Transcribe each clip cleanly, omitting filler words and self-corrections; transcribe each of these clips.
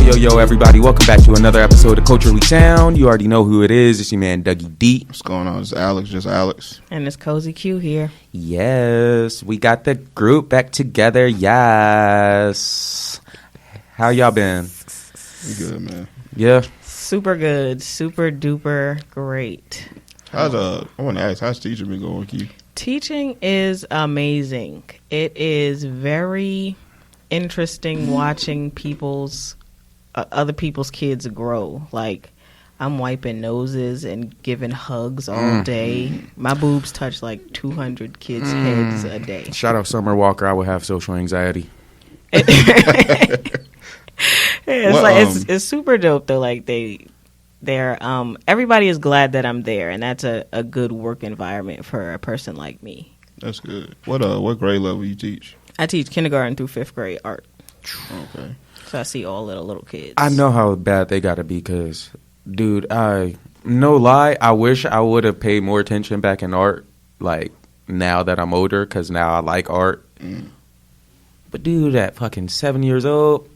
Yo, everybody. Welcome back to another episode of Culturally Sound. You already know who it is. It's your man, Dougie D. What's going on? It's Alex, just Alex. And it's Cozy Q here. Yes, we got the group back together. Yes. How y'all been? We good, man. Yeah. Super good. Super duper great. I want to ask, how's teaching been going with you? Teaching is amazing. It is very interesting watching other people's kids grow. Like, I'm wiping noses and giving hugs all day. My boobs touch like 200 kids' heads a day. Shout out Summer Walker. I would have social anxiety. It's super dope though. Like they're everybody is glad that I'm there, and that's a good work environment for a person like me. That's good. What grade level you teach? I teach kindergarten through 5th grade art. Okay. So I see all little kids. I know how bad they got to be because, dude, no lie, I wish I would have paid more attention back in art, like, now that I'm older, because now I like art. But, dude, at fucking 7 years old,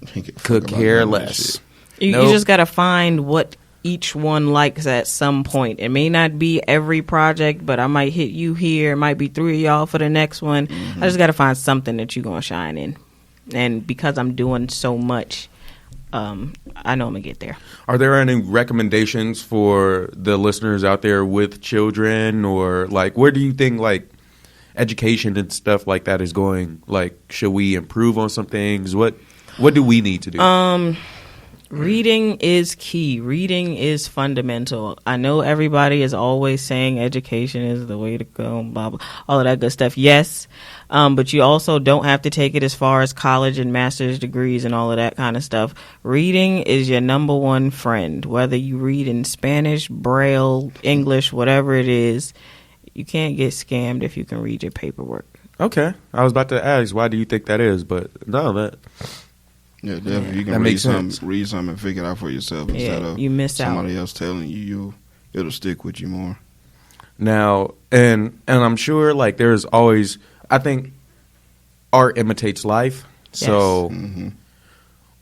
could care less. You just got to find what each one likes at some point. It may not be every project, but I might hit you here. It might be 3 of y'all for the next one. I just got to find something that you're going to shine in. And because I'm doing so much, I know I'm going to get there. Are there any recommendations for the listeners out there with children? Or, like, where do you think, like, education and stuff like that is going? Like, should we improve on some things? What do we need to do? Reading is key. Reading is fundamental. I know everybody is always saying education is the way to go, blah, blah, all of that good stuff. Yes, but you also don't have to take it as far as college and master's degrees and all of that kind of stuff. Reading is your number one friend. Whether you read in Spanish, Braille, English, whatever it is, you can't get scammed if you can read your paperwork. Okay. I was about to ask, why do you think that is? But no, that... Yeah, definitely. You can read something and figure it out for yourself instead of you miss somebody out. else telling you. It'll stick with you more. Now, and I'm sure, like, there's always, I think art imitates life. Yes. So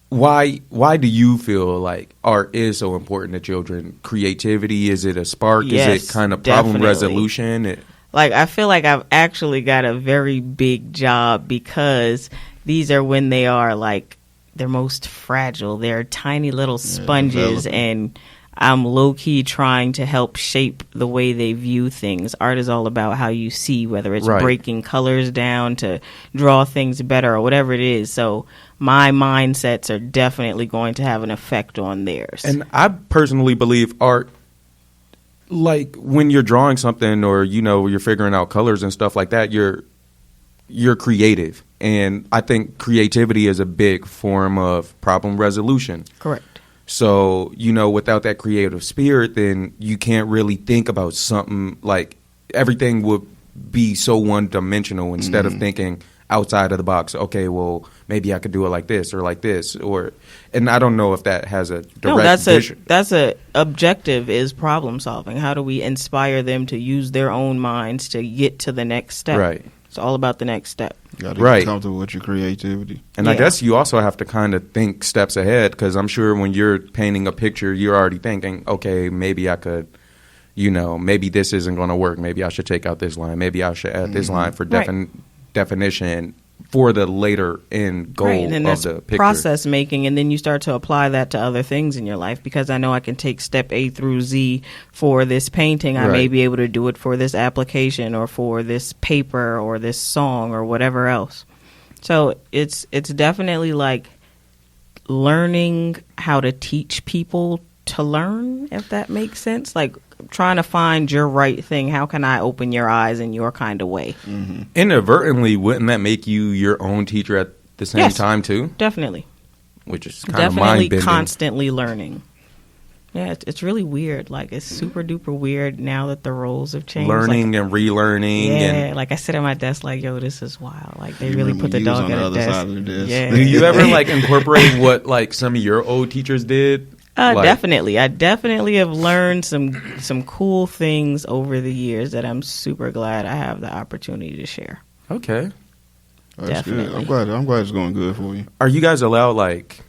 why do you feel like art is so important to children? Creativity? Is it a spark? Yes, is it kind of problem definitely. resolution? Like, I feel like I've actually got a very big job because these are when they are, like, they're most fragile. They're tiny little sponges, and I'm low-key trying to help shape the way they view things. Art is all about how you see, whether it's breaking colors down to draw things better or whatever it is. So my mindsets are definitely going to have an effect on theirs. And I personally believe art, like, when you're drawing something or, you know, you're figuring out colors and stuff like that, you're creative. And I think creativity is a big form of problem resolution. Correct. So, you know, without that creative spirit, then you can't really think about something. Like, everything would be so one-dimensional instead of thinking outside of the box. Okay, well, maybe I could do it like this or like this. And I don't know if that has a direct vision. That's a objective is problem solving. How do we inspire them to use their own minds to get to the next step? Right. It's all about the next step. You got to get comfortable with your creativity. And I guess you also have to kind of think steps ahead, because I'm sure when you're painting a picture, you're already thinking, okay, maybe I could, you know, maybe this isn't going to work. Maybe I should take out this line. Maybe I should add this line for definition for the later end goal and then of the picture. Process making, and then you start to apply that to other things in your life, because I know I can take step A through Z for this painting. I may be able to do it for this application or for this paper or this song or whatever else. So it's definitely like learning how to teach people to learn, if that makes sense. Like, trying to find your right thing. How can I open your eyes in your kind of way? Inadvertently, wouldn't that make you your own teacher at the same time too? Definitely. Which is kind of mind-bending. Constantly learning. Yeah, it's really weird. Like, it's super duper weird now that the roles have changed. Learning and relearning. Yeah, like, I sit at my desk like, yo, this is wild. Like, they really put the dog at a desk. Side of the desk. Yeah. Do you ever, like, incorporate what, like, some of your old teachers did? Definitely. I definitely have learned some cool things over the years that I'm super glad I have the opportunity to share. Okay. That's good. I'm glad it's going good for you. Are you guys allowed, like,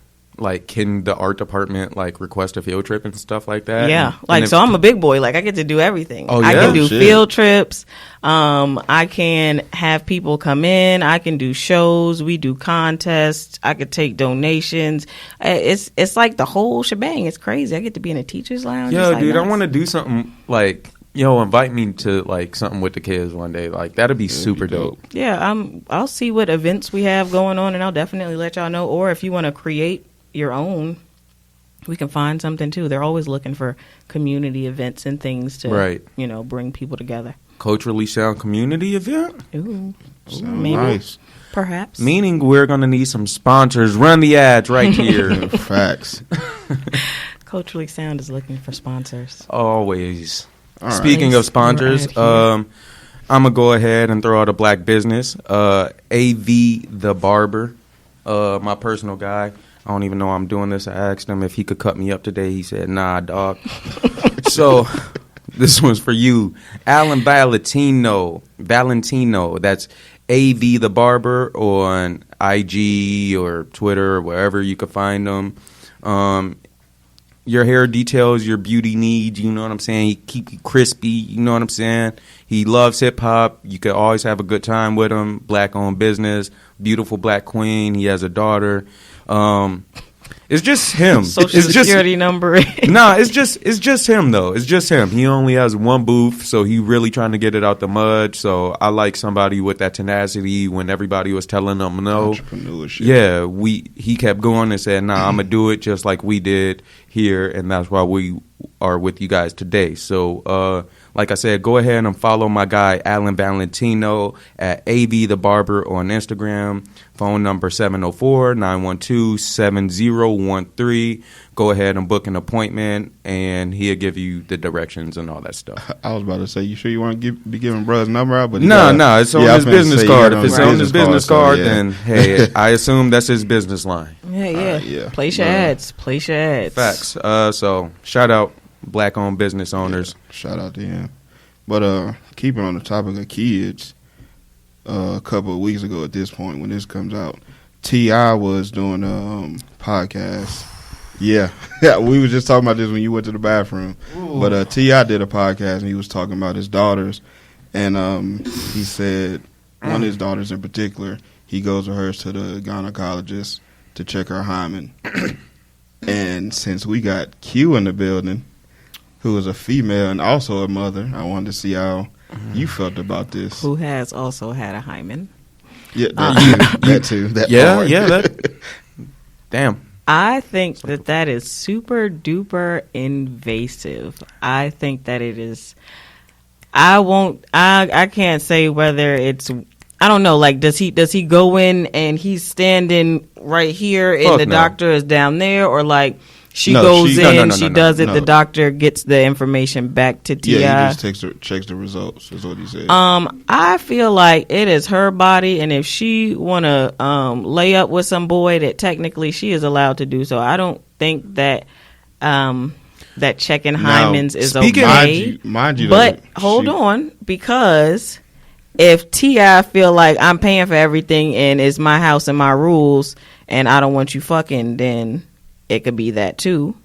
like, can the art department like request a field trip and stuff like that? Yeah, and so I'm a big boy. Like, I get to do everything. Oh, I yeah? can do Shit. field trips. I can have people come in. I can do shows. We do contests. I could take donations. It's like the whole shebang. It's crazy. I get to be in a teacher's lounge. Yo, like, dude, nice. I want to do something like, invite me to like something with the kids one day. Like, that'd be super dope. Yeah, I'll see what events we have going on, and I'll definitely let y'all know. Or if you want to create your own, we can find something too. They're always looking for community events and things to, bring people together. Culturally sound community event? Ooh, Sound maybe. nice. Perhaps. Meaning we're going to need some sponsors. Run the ads right here. Facts. Culturally Sound is looking for sponsors. Always. All right. Speaking of sponsors, I'm going to go ahead and throw out a black business. AV the Barber, my personal guy. I don't even know I'm doing this. I asked him if he could cut me up today. He said, nah, dog. So this one's for you. Alan Valentino. That's AV the Barber on IG or Twitter or wherever you could find him. Your hair details, your beauty needs, you know what I'm saying? He keep you crispy, you know what I'm saying? He loves hip-hop. You could always have a good time with him. Black-owned business, beautiful black queen. He has a daughter. It's just him. Social security number. Nah, it's just him though. It's just him. He only has one booth, so he really trying to get it out the mud. So I like somebody with that tenacity when everybody was telling him no. Entrepreneurship. Yeah, he kept going and said, "Nah, I'm gonna do it just like we did here," and that's why we are with you guys today. So, like I said, go ahead and follow my guy Alan Valentino at AV the Barber on Instagram. Phone number 704-912-7013. Go ahead and book an appointment, and he'll give you the directions and all that stuff. I was about to say, you sure you want to be giving brother's number out? But No, it's on his business card. If it's on his business card, yeah. then hey, I assume that's his business line. Yeah. Place your ads. Facts. So shout out black-owned business owners. Yeah, shout out to him. But keeping on the topic of kids, a couple of weeks ago at this point when this comes out, T.I. was doing a podcast. Yeah, we were just talking about this when you went to the bathroom. Ooh. But T.I. did a podcast, and he was talking about his daughters. And he said one of his daughters in particular, he goes with hers to the gynecologist to check her hymen. And since we got Q in the building, who is a female and also a mother, I wanted to see how you felt about this. Who has also had a hymen. Yeah, that too. Damn. I think that is super duper invasive. I think that it is. I can't say whether it's. I don't know. Like, does he go in and he's standing right here and the doctor is down there, or like she goes in, she does it, the doctor gets the information back to T.I. Yeah, he just checks the results. Is what he said. I feel like it is her body, and if she wanna lay up with some boy, that technically she is allowed to do so. I don't think that that checking hymens is okay. Mind you, but hold on, because if T.I. feel like I'm paying for everything and it's my house and my rules and I don't want you fucking, then it could be that too.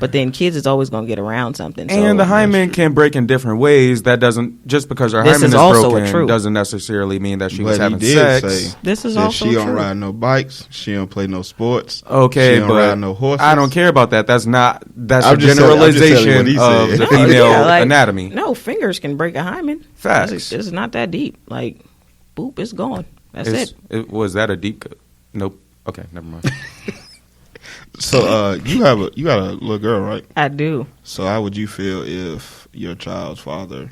But then kids is always going to get around something. And the hymen can break in different ways. That doesn't, just because her hymen is broken doesn't necessarily mean that she was having sex. This is also she true. don't ride no bikes. She don't play no sports. Okay, she don't ride no horses. I don't care about that. That's a generalization of the female anatomy. No, fingers can break a hymen. Facts. It's not that deep. Like, boop, it's gone. That's it. Was that a deep cut? Nope. Okay, never mind. So you got a little girl, right? I do. So how would you feel if your child's father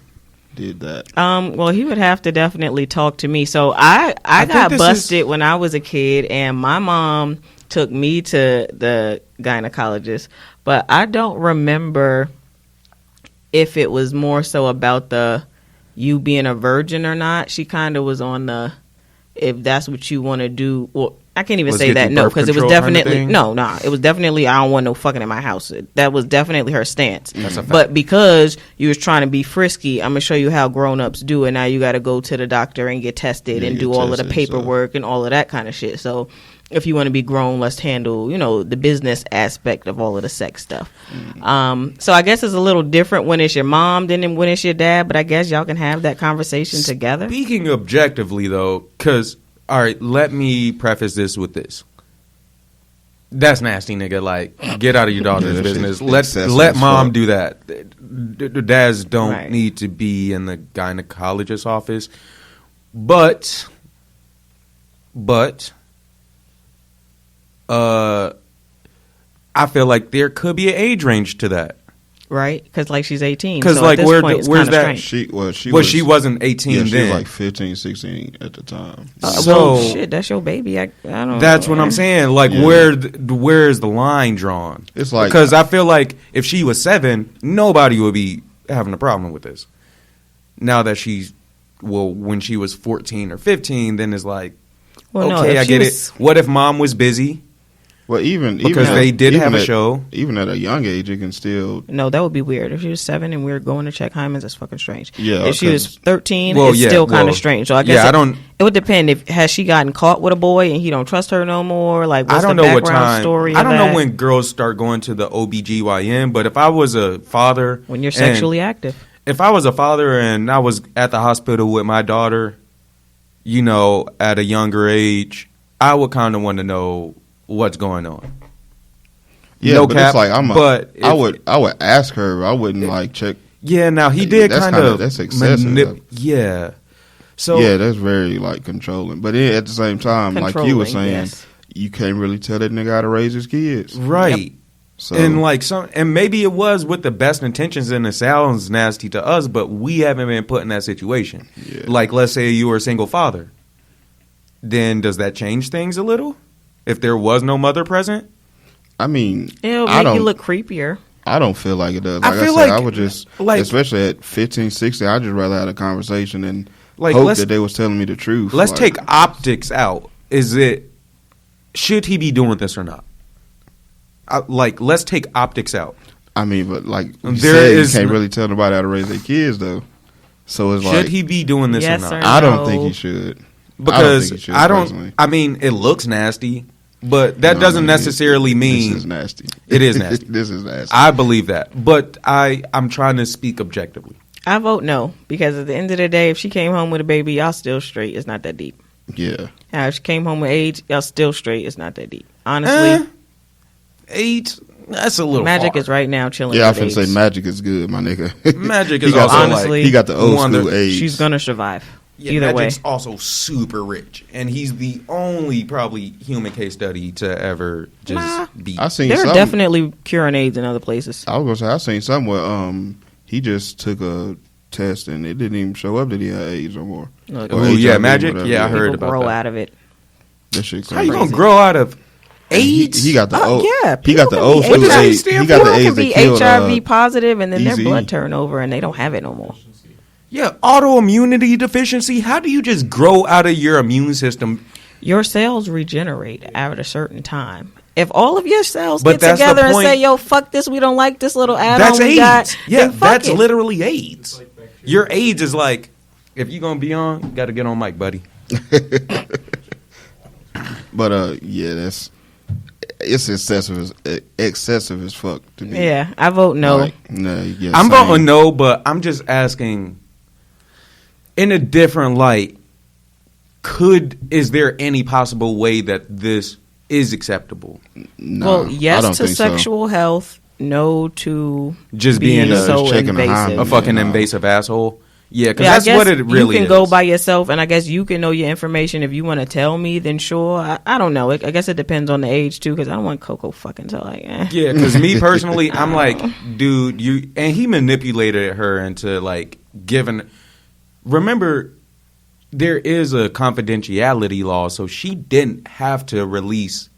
did that? Well, he would have to definitely talk to me. So I got busted when I was a kid, and my mom took me to the gynecologist, but I don't remember if it was more so about you being a virgin or not. She kind of was on the, if that's what you want to do. Well, I can't even Was say that, getting no, birth because it was control kind of definitely, thing? it was definitely, I don't want no fucking in my house. That was definitely her stance. That's a fact. But because you was trying to be frisky, I'm going to show you how grown-ups do it. Now you got to go to the doctor and get tested and do all of the paperwork and all of that kind of shit. So if you want to be grown, let's handle, the business aspect of all of the sex stuff. So I guess it's a little different when it's your mom than when it's your dad, but I guess y'all can have that conversation together. Speaking objectively, though, because, all right, let me preface this with this. That's nasty, nigga. Like, get out of your daughter's business. Let mom do that. The dads don't need to be in the gynecologist's office. But, I feel like there could be an age range to that. Right? Because, like, she's 18. Because, so like, where's that? Strange. She wasn't 18 then. She was like 15, 16 at the time. Shit, that's your baby. I don't That's what I'm saying. Like, where's the line drawn? It's like, because I feel like if she was 7, nobody would be having a problem with this. Now that when she was 14 or 15, then it's like, I get it. What if mom was busy? Well, because they did have a show. Even at a young age, it can still. No, that would be weird. If she was 7 and we were going to check hymens, that's fucking strange. Yeah. If she was 13, it's still kind of strange. So I guess it would depend. Has she gotten caught with a boy and he don't trust her no more? Like, what's the background story? I don't know when girls start going to the OBGYN, but if I was a father, when you're sexually active, if I was a father and I was at the hospital with my daughter, at a younger age, I would kind of want to know what's going on. Yeah, no, but cap, it's like I would ask her. I wouldn't like check. Yeah, now he did that's excessive. Yeah, so that's very like controlling. But at the same time, like you were saying, you can't really tell that nigga how to raise his kids, right? Yep. So and maybe it was with the best intentions, and it sounds nasty to us, but we haven't been put in that situation. Yeah. Like, let's say you were a single father, then does that change things a little? If there was no mother present? I mean, it'll make you look creepier. I don't feel like it does. Like I said, I would just, especially at 15, 16, I'd just rather have a conversation and hope that they was telling me the truth. Let's take optics out. Should he be doing this or not? Let's take optics out. I mean, but like you said, you can't really tell nobody how to raise their kids, though. So it's should he be doing this or not? Or no? I don't think he should. Because I mean, it looks nasty, but that doesn't necessarily mean this is nasty. It is nasty. This is nasty. I believe that, but I'm trying to speak objectively. I vote no, because at the end of the day, if she came home with a baby, y'all still straight. It's not that deep. Yeah. Now, if she came home with AIDS, y'all still straight. It's not that deep. Honestly, AIDS. That's a little Magic far. is right now chilling. Yeah, I finna say Magic is good, my nigga. Magic is also honestly, he got the old school age. She's gonna survive. Yeah, either Magic's way. also super rich, and he's the only probably human case study to ever just be. They're definitely curing AIDS in other places. I was gonna say I seen somewhere. He just took a test and it didn't even show up that he had AIDS no more. Yeah, Magic. Yeah, I heard about grow that. out of it. That shit crazy. How you gonna grow out of AIDS? He got the old. Yeah, he got the old school AIDS. He got the AIDS that killed HIV positive, and then Easy. their blood turn over, and they don't have it no more. Yeah, autoimmunity deficiency. How do you just grow out of your immune system? Your cells regenerate at a certain time. If all of your cells But get together and say, "Yo, fuck this, we don't like this little add-on that's we AIDS. got," Yeah, that's it. literally AIDS. Your AIDS is like, if you're gonna be on, you got to get on mic, buddy. But it's excessive as fuck to me. Yeah, I vote no. I'm voting no, but I'm just asking in a different light. Is there any possible way that this is acceptable? No, well, yes to sexual health, no to just being so invasive. A fucking invasive asshole. Yeah, because that's what it really is. You can go by yourself, and I guess you can know your information. If you want to tell me, then sure. I don't know. I guess it depends on the age, too, because I don't want Coco fucking to like, Yeah, because me personally, I'm like, dude, and he manipulated her into, like, giving... Remember, there is a confidentiality law, so she didn't have to release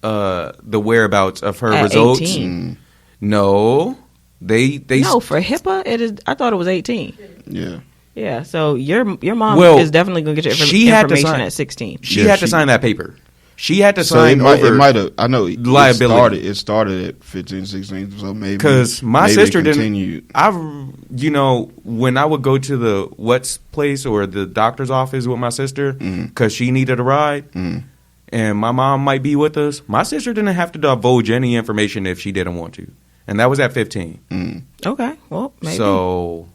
the whereabouts of her results. 18. No. They no, for HIPAA it is. I thought it was 18. Yeah. So your mom is definitely gonna get your information at 16. She had to sign that paper. She had to So sign over. it might have. I know liability. It started at 15, 16. So maybe because my sister continued. When I would go to the What's place or the doctor's office with my sister because she needed a ride, and my mom might be with us. My sister didn't have to divulge any information if she didn't want to, and that was at 15. Okay, well, maybe. So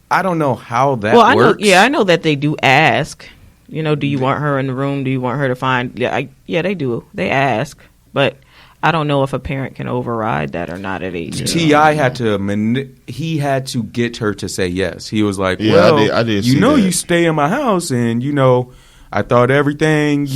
I don't know how that works. I know that they do ask. You know, do you want her in the room? Do you want her to find? Yeah, they do. They ask, but I don't know if a parent can override that or not at 18. T.I. had to get her to say yes. He was like, I did see that. You stay in my house, and I thought everything.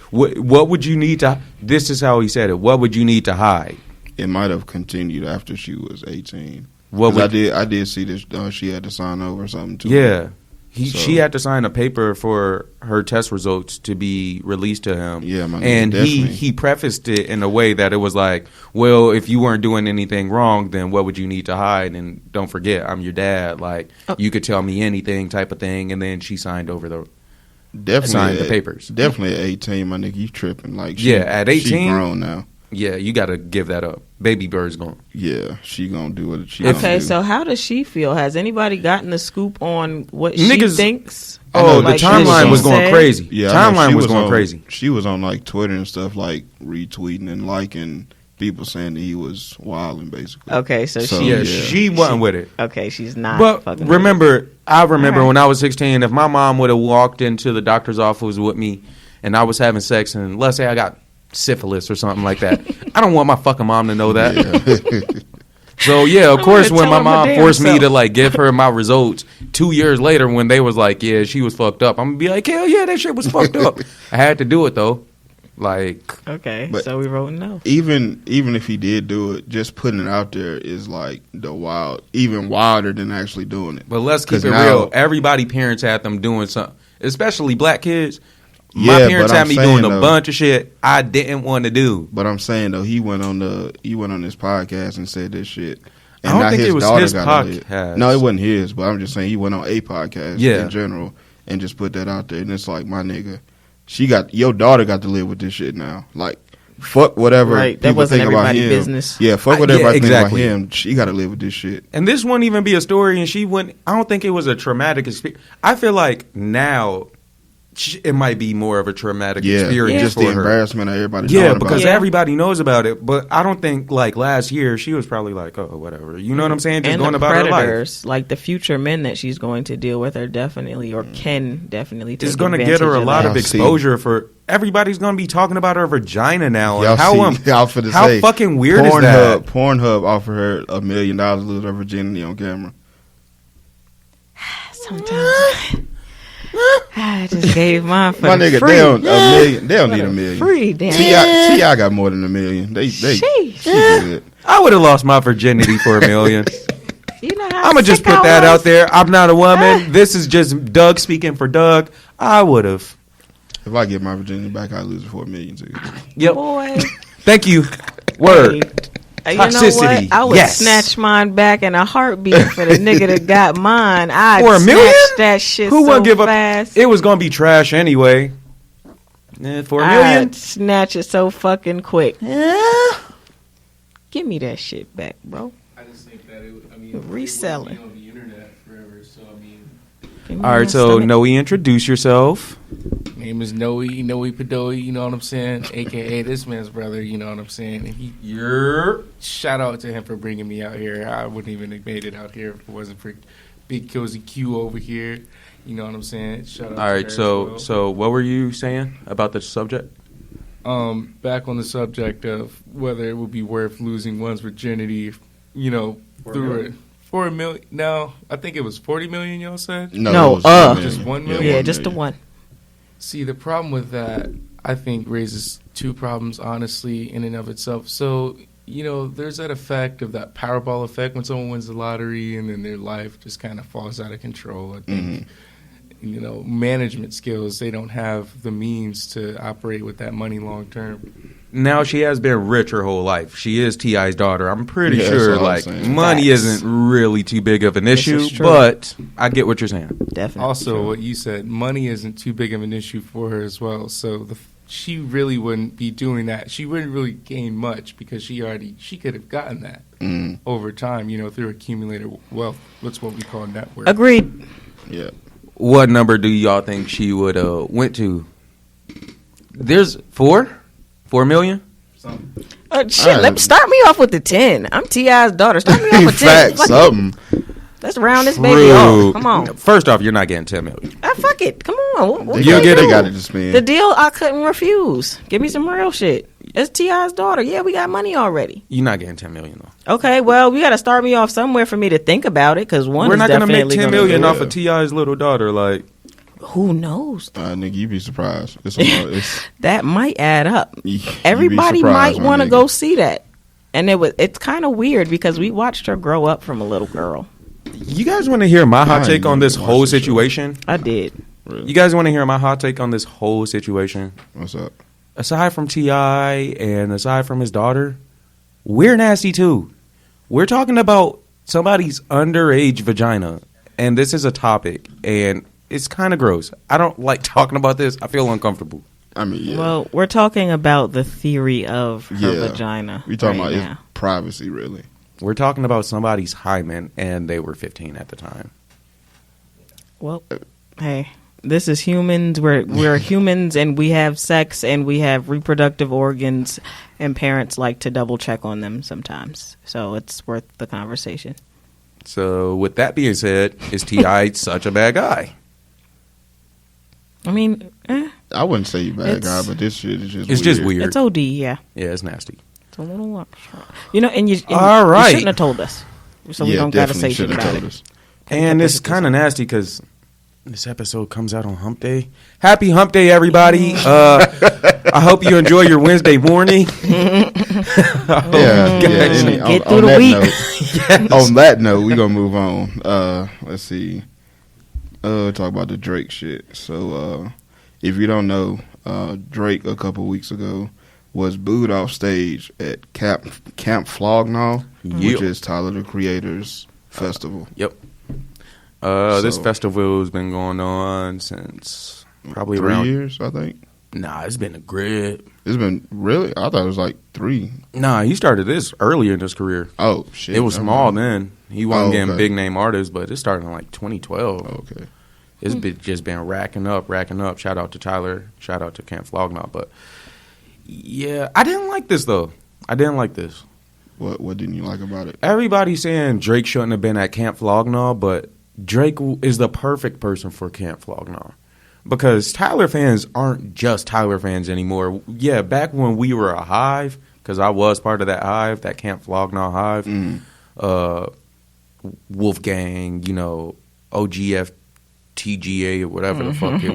What would you need to? This is how he said it. What would you need to hide? It might have continued after she was 18. I did see this. She had to sign over something too. Yeah. She had to sign a paper for her test results to be released to him. Yeah, and he prefaced it in a way that it was like, well, if you weren't doing anything wrong, then what would you need to hide? And don't forget, I'm your dad. Like, you could tell me anything type of thing. And then she signed over the papers. Definitely at 18, my nigga, you tripping. Like, at 18, she grown now. Yeah, you got to give that up. Baby Bird's gone. Yeah, she gonna do what she Okay, so how does she feel? Has anybody gotten the scoop on what she thinks? Oh, the timeline was going crazy. Yeah, timeline was going crazy. She was on like Twitter and stuff, like retweeting and liking people saying that he was wilding, basically. Okay, so she wasn't with it. Okay, she's not. But remember when I was 16, if my mom would have walked into the doctor's office with me and I was having sex, and let's say I got syphilis or something like that, I don't want my fucking mom to know that. Yeah. So of course, when my mom forced me to like give her my results 2 years later, when they was like, yeah, she was fucked up, I'm gonna be like, hell yeah, that shit was fucked up. I had to do it though. Like, okay, so we wrote no. Even if he did do it, just putting it out there is like even wilder than actually doing it. But let's keep it real. Everybody parents had them doing something, especially black kids. My parents had me doing a bunch of shit I didn't want to do. But I'm saying though, he went on this podcast and said this shit. And I don't think it was his podcast. No, it wasn't his. But I'm just saying he went on a podcast in general and just put that out there. And it's like, my nigga, your daughter got to live with this shit now. Like, fuck whatever. Right, that wasn't everybody's business. Yeah, fuck what everybody think about him. She got to live with this shit. And this wouldn't even be a story. And she wouldn't. I don't think it was a traumatic experience. I feel like now it might be more of a traumatic experience just for the her. Embarrassment of everybody. Yeah, because everybody knows about it. But I don't think like last year she was probably like, oh, whatever. You know what I'm saying? Just going about her life. Like the future men that she's going to deal with are definitely or can definitely take it's going to get her a lot of exposure for. Everybody's going to be talking about her vagina now. And how fucking weird is that? Pornhub offered her $1 million to lose her virginity on camera. Sometimes. I just gave mine for my nigga. Free. They don't need $1 million. Free, damn. T.I. got more than $1 million. They good. I would have lost my virginity for $1 million. You know I'm gonna just put that out there. I'm not a woman. This is just Doug speaking for Doug. I would have. If I get my virginity back, I lose it for $1 million too. Yep. Boy. Thank you. Word. You know what? I would snatch mine back in a heartbeat for the nigga that got mine. I'd for $1 million? Snatch that shit. Who wouldn't give fast. Up? It was gonna be trash anyway. For $1 million, I'd snatch it so fucking quick. Give me that shit back, bro. I just think that reselling on the internet forever. So all right. So Noe, introduce yourself. Name is Noe Padoi, you know what I'm saying? AKA this man's brother, you know what I'm saying? Shout out to him for bringing me out here. I wouldn't even have made it out here if it wasn't for Big Cozy Q over here. You know what I'm saying? Shout out. All right, so what were you saying about the subject? Back on the subject of whether it would be worth losing one's virginity, through it. For $1 million? No, I think it was 40 million. Y'all said no, just 1 million. Yeah, just the one. See, the problem with that, I think, raises two problems, honestly, in and of itself. So, there's that effect of that Powerball effect when someone wins the lottery and then their life just kind of falls out of control. I think, management skills, they don't have the means to operate with that money long term. Now, she has been rich her whole life. She is T.I.'s daughter. I'm pretty sure, money isn't really too big of an issue, but I get what you're saying. Definitely. Also, what you said, money isn't too big of an issue for her as well. So she really wouldn't be doing that. She wouldn't really gain much because she could have gotten that over time, through accumulated wealth. That's what we call net worth. Agreed. Yeah. What number do y'all think she would went to? There's 4 million. Let start me off with the 10. I'm T.I.'s daughter. Start me off with 10. Fact, something. Let's round this baby off. Come on. First off, you're not getting 10 million. Fuck it. Come on. They got it to spend. The deal I couldn't refuse. Give me some real shit. It's T.I.'s daughter. Yeah, we got money already. You're not getting 10 million though. Okay, well, we got to start me off somewhere for me to think about it, because we're not going to make 10 million off of T.I.'s little daughter. Like, who knows? Nigga, you'd be surprised. That might add up. Everybody might want to go see that. And it's kind of weird because we watched her grow up from a little girl. You guys want to hear my hot take on this whole situation? I did. Really? You guys want to hear my hot take on this whole situation? What's up? Aside from T.I. and aside from his daughter, we're nasty too. We're talking about somebody's underage vagina, and this is a topic, and it's kind of gross. I don't like talking about this. I feel uncomfortable. I mean, yeah. Well, we're talking about the theory of her vagina. We're talking about its privacy, really. We're talking about somebody's hymen, and they were 15 at the time. Well, hey, this is humans. We're humans, and we have sex, and we have reproductive organs, and parents like to double check on them sometimes. So it's worth the conversation. So with that being said, is T.I. such a bad guy? I mean, I wouldn't say you bad guy, but this shit is just just weird. It's OD, yeah. Yeah, it's nasty. It's a little and you all right. You shouldn't have told us. So we don't got to say shit about it. And it's kind of nasty because this episode comes out on Hump Day. Happy Hump Day, everybody. I hope you enjoy your Wednesday morning. Get through the week. On that note, we're going to move on. Let's see. Talk about the Drake shit. So, if you don't know, Drake a couple weeks ago was booed off stage at Camp Flog Gnaw, which is Tyler the Creator's festival. Yep. This festival has been going on since probably 3 around years, I think. Nah, it's been a grip. It's been really? I thought it was like 3. Nah, he started this earlier in his career. Oh, shit. It was small then. He wasn't getting big name artists, but it started in like 2012. Okay. It's just been racking up. Shout out to Tyler. Shout out to Camp Flog Gnaw. But yeah, I didn't like this though. What didn't you like about it? Everybody's saying Drake shouldn't have been at Camp Flog Gnaw, but Drake is the perfect person for Camp Flog Gnaw. Because Tyler fans aren't just Tyler fans anymore. Yeah, back when we were a hive, because I was part of that hive, that Camp Flog Gnaw hive, Wolfgang, OGF, TGA, or whatever the fuck it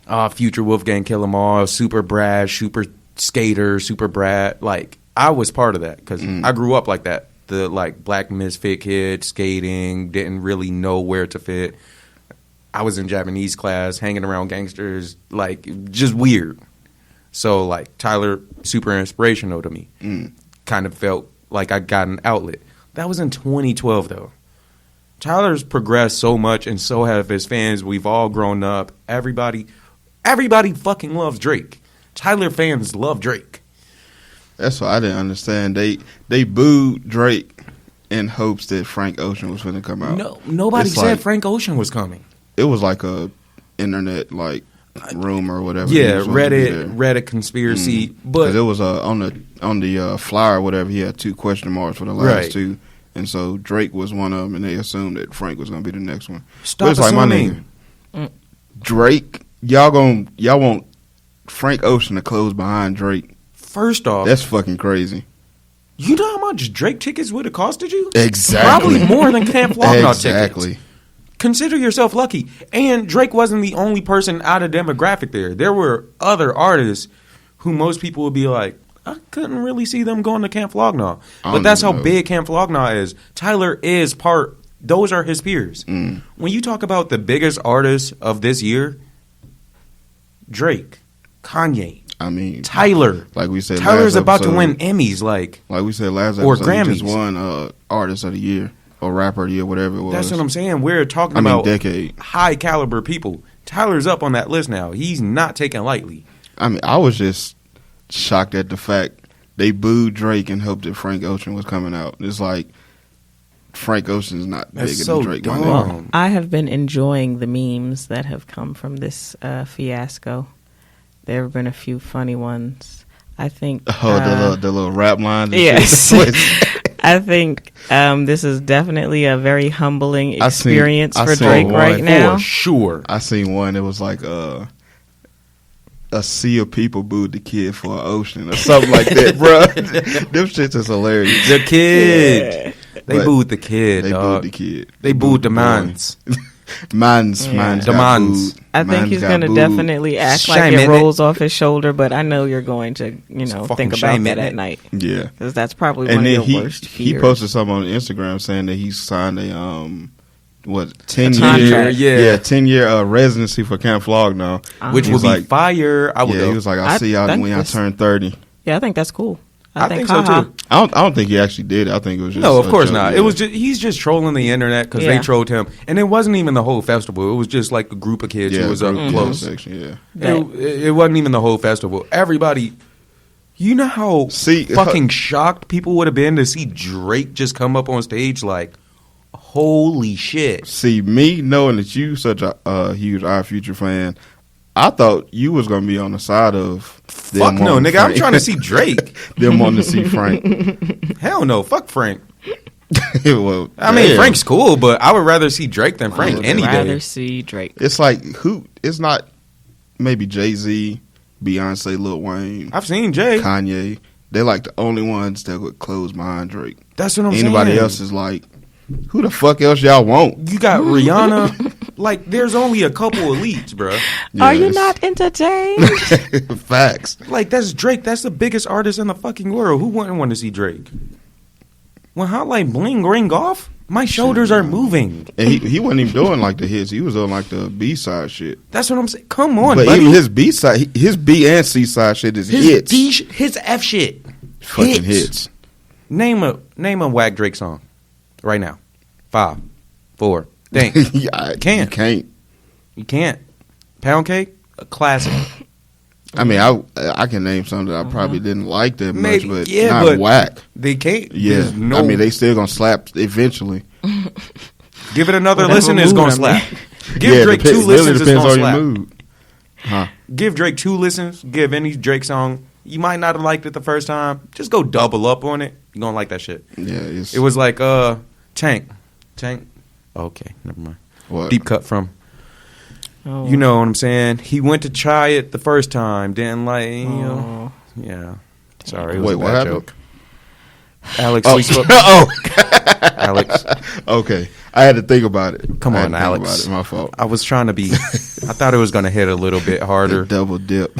was. Future Wolfgang Kill 'Em All, Super Brad, Super Skater, Super Brad. Like, I was part of that because I grew up like that. The black misfit kid, skating, didn't really know where to fit. I was in Japanese class, hanging around gangsters, just weird. So Tyler, super inspirational to me. Kind of felt like I got an outlet. That was in 2012 though. Tyler's progressed so much, and so have his fans. We've all grown up. Everybody fucking loves Drake. Tyler fans love Drake. That's what I didn't understand. They booed Drake in hopes that Frank Ocean was going to come out. No, nobody said Frank Ocean was coming. It was like a internet rumor or whatever. Yeah, Reddit conspiracy. But it was on the flyer or whatever. He had 2 question marks for the last 2, and so Drake was one of them, and they assumed that Frank was going to be the next one. Stop assuming. My nigga, Drake, y'all want Frank Ocean to close behind Drake. First off, that's fucking crazy. You know how much Drake tickets would have costed you? Exactly. Probably more than Camp Flog Gnaw tickets. Exactly. Consider yourself lucky. And Drake wasn't the only person out of demographic there. There were other artists who most people would be like, I couldn't really see them going to Camp Flog Gnaw. But that's how big Camp Flog Gnaw is. Tyler is those are his peers. When you talk about the biggest artists of this year, Drake, Kanye, Tyler. Like we said, Tyler's about to win Emmys. Like we said last episode, or Grammys. He just won Artist of the Year or Rapper of the Year, whatever it was. That's what I'm saying. We're talking about decade. high caliber people. Tyler's up on that list now. He's not taken lightly. I mean, I was just shocked at the fact they booed Drake and hoped that Frank Ocean was coming out. It's like Frank Ocean's not bigger than Drake. My nigga. I have been enjoying the memes that have come from this fiasco. There have been a few funny ones. I think. The little rap lines. Yes. I think this is definitely a very humbling experience for Drake right now. For sure. I seen one. It was like a sea of people booed the kid for an ocean or something like that, bro. Them shits is hilarious. The kid. Yeah. They booed the kid, They dog. booed the kid. They booed the Manz. Manz got booed. I think he's going to definitely act like it rolls off his shoulder, but I know you're going to, think about that at night. Yeah. Because that's probably one of your worst fears. He posted something on Instagram saying that he signed a 10-year residency for Camp Flog Gnaw, which would be fire. I would go. He was like, I'll see y'all when I turn 30. Yeah, I think that's cool. I think so too. I don't think he actually did it. I think it was just no, of course not. Yeah. It was just he's just trolling the internet because they trolled him, and it wasn't even the whole festival. It was just like a group of kids who was up close. Section, it wasn't even the whole festival. Everybody, you know how fucking shocked people would have been to see Drake just come up on stage like, holy shit. See, me knowing that you such a huge Our Future fan, I thought you was gonna be on the side of fuck no, nigga. I'm trying to see Drake. Them wanting to see Frank. Hell no, fuck Frank. Well, I mean, Frank's cool, but I would rather see Drake than Frank any day. I'd rather see Drake. It's like it's not maybe Jay-Z, Beyonce, Lil Wayne. I've seen Jay, Kanye. They're like the only ones that would close behind Drake. That's what I'm saying. Anybody else is like, who the fuck else y'all want? You got Rihanna. Like, there's only a couple elites, bro. Yes. Are you not entertained? Facts. Like, that's Drake. That's the biggest artist in the fucking world. Who wouldn't want to see Drake? When Hotline Bling ring off, my shoulders are moving. And he wasn't even doing like the hits. He was doing like the B-side shit. That's what I'm saying. Come on, but buddy. even his B-side, his B and C-side shit is hits. His F shit. Fucking hits. Name a whack Drake song right now. 5, 4. Think. You can't. You can't. Pound Cake, a classic. I mean, I can name some that I probably didn't like that much, but not but whack. They can't. Yeah, I mean, they still gonna slap eventually. Give it another listen, it's gonna slap. Give Drake 2 listens, it's gonna slap. Mood. Huh. Give Drake 2 listens. Give any Drake song. You might not have liked it the first time. Just go double up on it. You're gonna like that shit. Yeah, it was like Tank. Okay, never mind. What? Deep cut from. Oh. You know what I'm saying? He went to try it the first time, didn't like. Yeah. Sorry, it was a bad joke. Alex, we spoke. Alex. Okay, I had to think about it. Come on, Alex. My fault. I was trying to be. I thought it was going to hit a little bit harder. Double dip.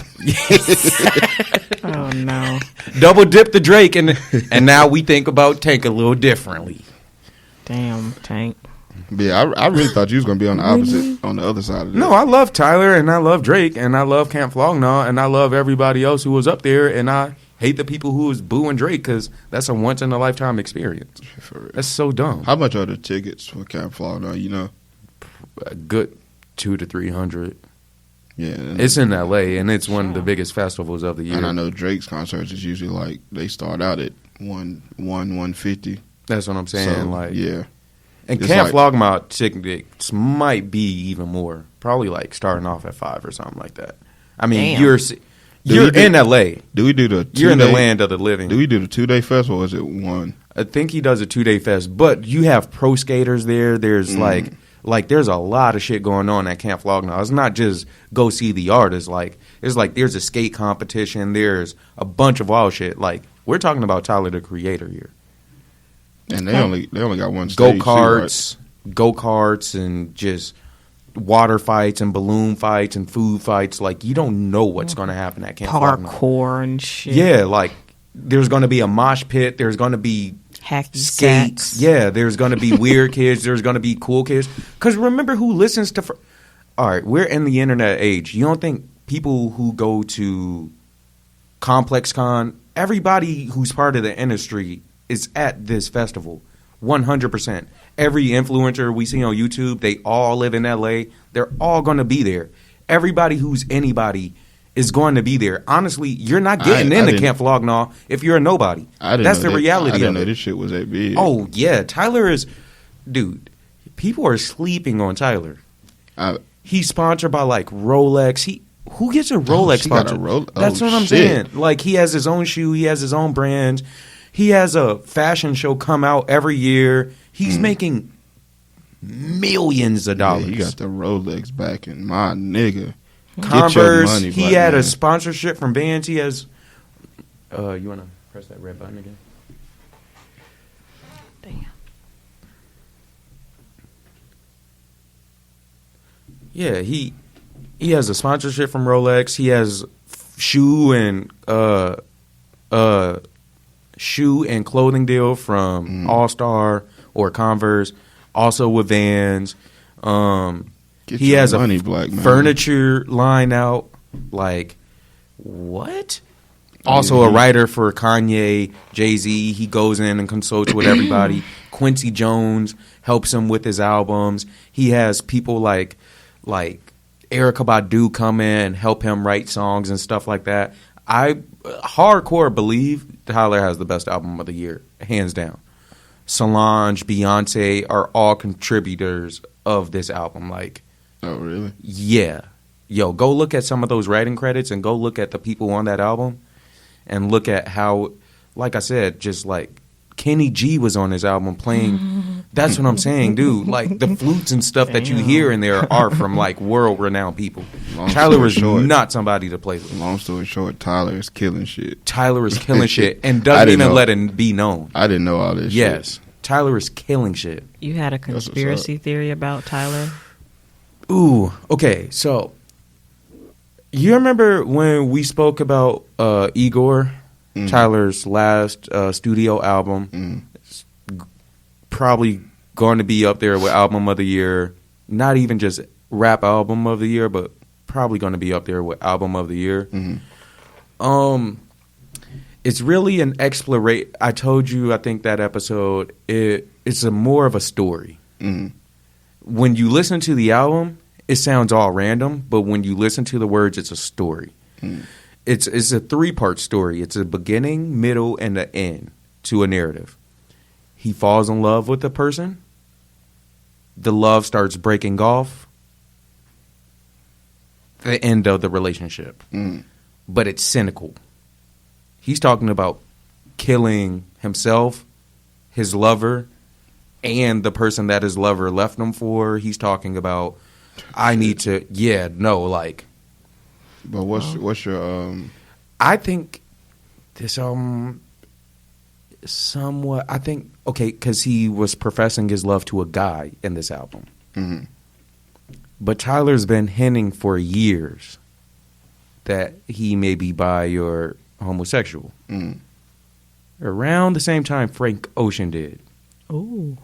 Oh no. Double dip the Drake, and now we think about Tank a little differently. Damn, Tank. Yeah, I really thought you was gonna be on the opposite, on the other side of that. No, I love Tyler and I love Drake and I love Camp Flog Gnaw and I love everybody else who was up there and I hate the people who was booing Drake because that's a once in a lifetime experience. That's so dumb. How much are the tickets for Camp Flog Gnaw? You know, a good $200 to $300. Yeah, it's in LA and it's one of the biggest festivals of the year. And I know Drake's concerts is usually like they start out at $150. That's what I'm saying. So, like, yeah. And Camp Flog Gnaw tickets might be even more. Probably like starting off at $5 or something like that. I mean, you're in LA. Do we do the 2-day? You're in the land of the living. Do we do the 2-day festival or is it one? I think he does a 2-day fest. But you have pro skaters there. There's like there's a lot of shit going on at Camp Flog Gnaw. It's not just go see the artists. Like there's a skate competition. There's a bunch of wild shit. Like we're talking about Tyler the Creator here. And they only got one stage. Go-karts, and just water fights and balloon fights and food fights. Like, you don't know what's going to happen at Camp Flog Gnaw. Parkour and shit. Yeah, like, there's going to be a mosh pit. There's going to be hacky skates. Sacks. Yeah, there's going to be weird kids. There's going to be cool kids. Because remember who listens to... All right, we're in the internet age. You don't think people who go to Complex Con, everybody who's part of the industry is at this festival. 100%. Every influencer we see on YouTube, they all live in LA. They're all going to be there. Everybody who's anybody is going to be there. Honestly, you're not getting into Camp Flog Gnaw if you're a nobody. That's the reality of it. I didn't know this shit was that big. Oh, yeah. Tyler is... Dude, people are sleeping on Tyler. He's sponsored by, like, Rolex. Who gets a Rolex sponsor? That's what I'm saying. Like, he has his own shoe. He has his own brand. He has a fashion show come out every year. He's making millions of dollars. Yeah, he got the Rolex back in my nigga. Converse. Money, he had a sponsorship from bands. He has. You want to press that red button again? Damn. Yeah, he has a sponsorship from Rolex. He has shoe and clothing deal from All Star or Converse. Also with Vans. He has money, a black man. furniture line out. Like, what? Also a writer for Kanye, Jay-Z. He goes in and consults with everybody. Quincy Jones helps him with his albums. He has people like Erykah Badu come in and help him write songs and stuff like that. I hardcore believe Tyler has the best album of the year, hands down. Solange, Beyonce are all contributors of this album. Like, oh, really? Yeah. Yo, go look at some of those writing credits and go look at the people on that album and look at how, like I said, just like Kenny G was on his album playing. That's what I'm saying, dude. Like, the flutes and stuff that you hear in there are from, like, world-renowned people. Tyler was not somebody to play with. Long story short, Tyler is killing shit. Tyler is killing shit and doesn't even let it be known. I didn't know all this shit. Yes. Tyler is killing shit. You had a conspiracy theory about Tyler? Ooh, okay. So, you remember when we spoke about Igor, Tyler's last studio album? Probably going to be up there with album of the year. Not even just rap album of the year, but probably going to be up there with album of the year. It's really an exploration. I told you, I think that episode, it's more of a story. When you listen to the album, it sounds all random, but when you listen to the words, it's a story. It's a 3-part story. It's a beginning, middle, and an end to a narrative. He falls in love with a person. The love starts breaking off. The end of the relationship. But it's cynical. He's talking about killing himself, his lover, and the person that his lover left him for. He's talking about, I need to, like. But what's your I think this somewhat, I think, okay, because he was professing his love to a guy in this album. But Tyler's been hinting for years that he may be bi or homosexual. Around the same time Frank Ocean did. Ooh.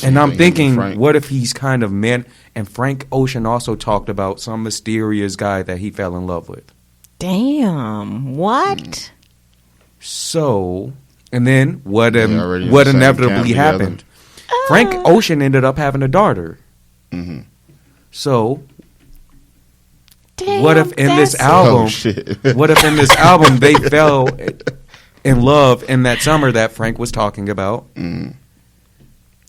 And I'm thinking, what if he's kind of man? And Frank Ocean also talked about some mysterious guy that he fell in love with. Damn. What? So, and then what inevitably happened? Frank Ocean ended up having a daughter. So, damn, what if in this album, they fell in love in that summer that Frank was talking about?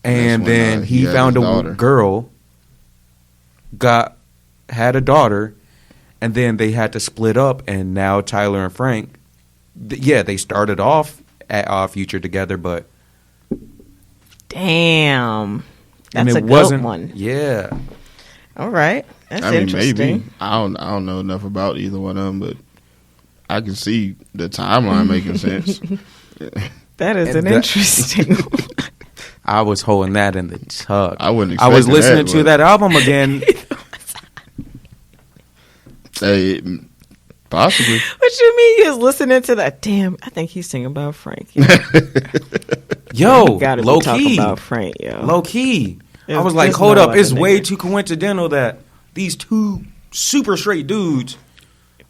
And then he found a girl, had a daughter, and then they had to split up. And now Tyler and Frank, they started off at Our Future together, but damn, that's a good one. Yeah. All right, that's interesting. Maybe I don't know enough about either one of them, but I can see the timeline making sense. That is an interesting one. I was holding that in the tuck. I wouldn't. I was listening to that album again. Hey, possibly. What you mean? You was listening to that? Damn, I think he's singing about Frank. Yo, gotta low be talking key about Frank, yo. Low key. I was like, hold up, it's way too coincidental that these two super straight dudes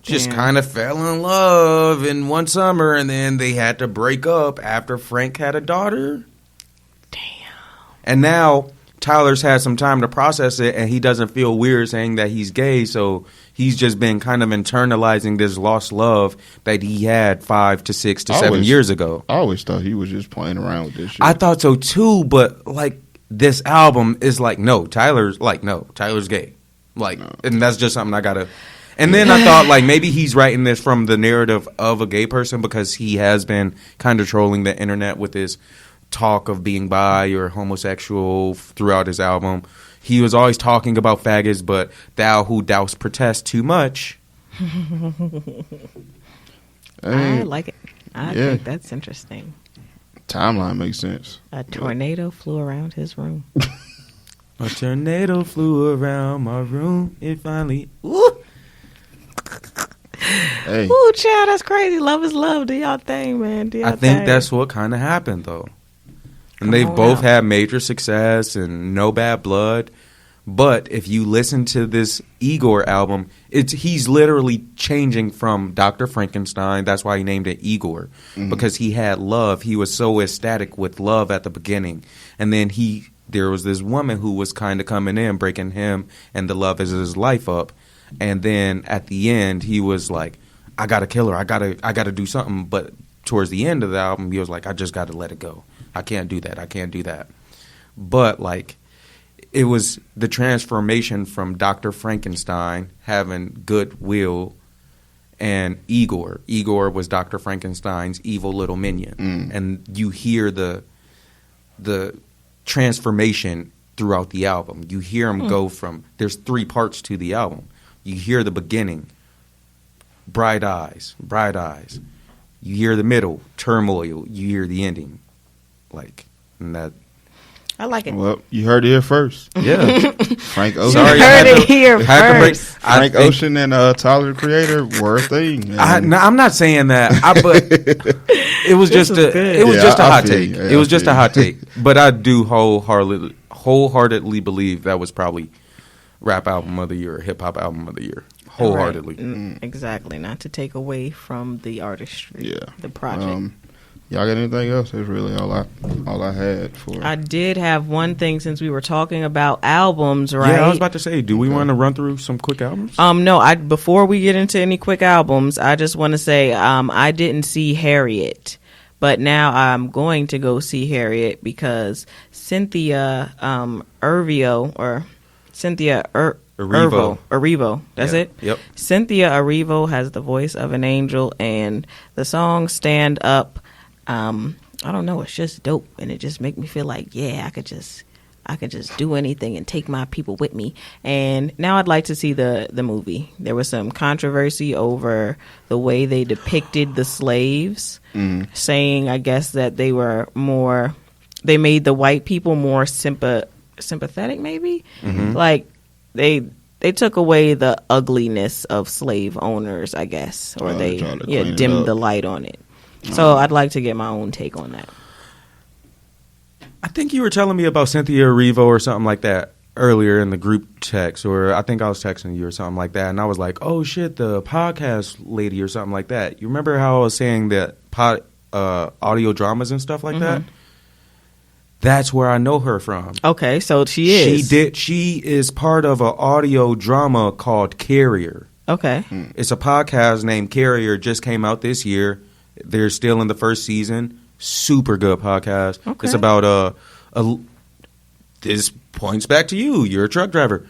just kind of fell in love in one summer, and then they had to break up after Frank had a daughter. Damn. And now Tyler's had some time to process it, and he doesn't feel weird saying that he's gay, so he's just been kind of internalizing this lost love that he had 5 to 6 to 7 years ago. I always thought he was just playing around with this shit. I thought so too, but like this album is like, no, Tyler's gay. Like, no. And that's just something I gotta. And then I thought, like, maybe he's writing this from the narrative of a gay person because he has been kind of trolling the internet with his talk of being bi or homosexual throughout his album. He was always talking about faggots, but thou who doust protest too much. I like it. I think that's interesting. Timeline makes sense. A tornado flew around his room. A tornado flew around my room. It finally... Ooh. Hey. Ooh, child, that's crazy. Love is love. Do y'all thing, man. Do y'all I think thing. that's what kind of happened, though. And they've both had major success and no bad blood. But if you listen to this Igor album, he's literally changing from Dr. Frankenstein. That's why he named it Igor. Mm-hmm. Because he had love. He was so ecstatic with love at the beginning. And then there was this woman who was kind of coming in, breaking him and the love of his life up. And then at the end, he was like, I got to kill her. I gotta do something. But towards the end of the album, he was like, I just got to let it go. I can't do that. I can't do that. But, like, it was the transformation from Dr. Frankenstein having goodwill and Igor. Igor was Dr. Frankenstein's evil little minion. Mm. And you hear the transformation throughout the album. You hear him go from – there's 3 parts to the album. You hear the beginning, bright eyes. You hear the middle, turmoil. You hear the ending. Like, and that. I like it. Well, you heard it here first. Yeah. Frank Ocean. Sorry, you heard it here first. Frank Ocean and Tyler, the Creator, were a thing. I'm not saying that, but it was just a hot take. It was just a hot take. But I do wholeheartedly believe that was probably rap album of the year, hip hop album of the year. Wholeheartedly. Right. Exactly. Not to take away from the artistry. The project. Y'all got anything else? That's really all I had for. I did have one thing since we were talking about albums, right? Yeah, I was about to say, do we want to run through some quick albums? No. Before we get into any quick albums, I just want to say I didn't see Harriet, but now I'm going to go see Harriet because Cynthia Areevo. That's it? Yep. Cynthia Areevo has the voice of an angel, and the song Stand Up, I don't know, it's just dope, and it just make me feel like, yeah, I could just do anything and take my people with me. And now I'd like to see the movie. There was some controversy over the way they depicted the slaves, saying, I guess, that they made the white people more sympathetic, maybe? Mm-hmm. Like, they took away the ugliness of slave owners, I guess, or they dimmed the light on it. So I'd like to get my own take on that. I think you were telling me about Cynthia Areevo or something like that earlier in the group text, or I think I was texting you or something like that, and I was like, oh shit, the podcast lady or something like that. You remember how I was saying that audio dramas and stuff like that? That's where I know her from. Okay, so she is. She is part of an audio drama called Carrier. Okay. It's a podcast named Carrier. Just came out this year. They're still in the first season. Super good podcast. Okay. It's about this points back to you. You're a truck driver.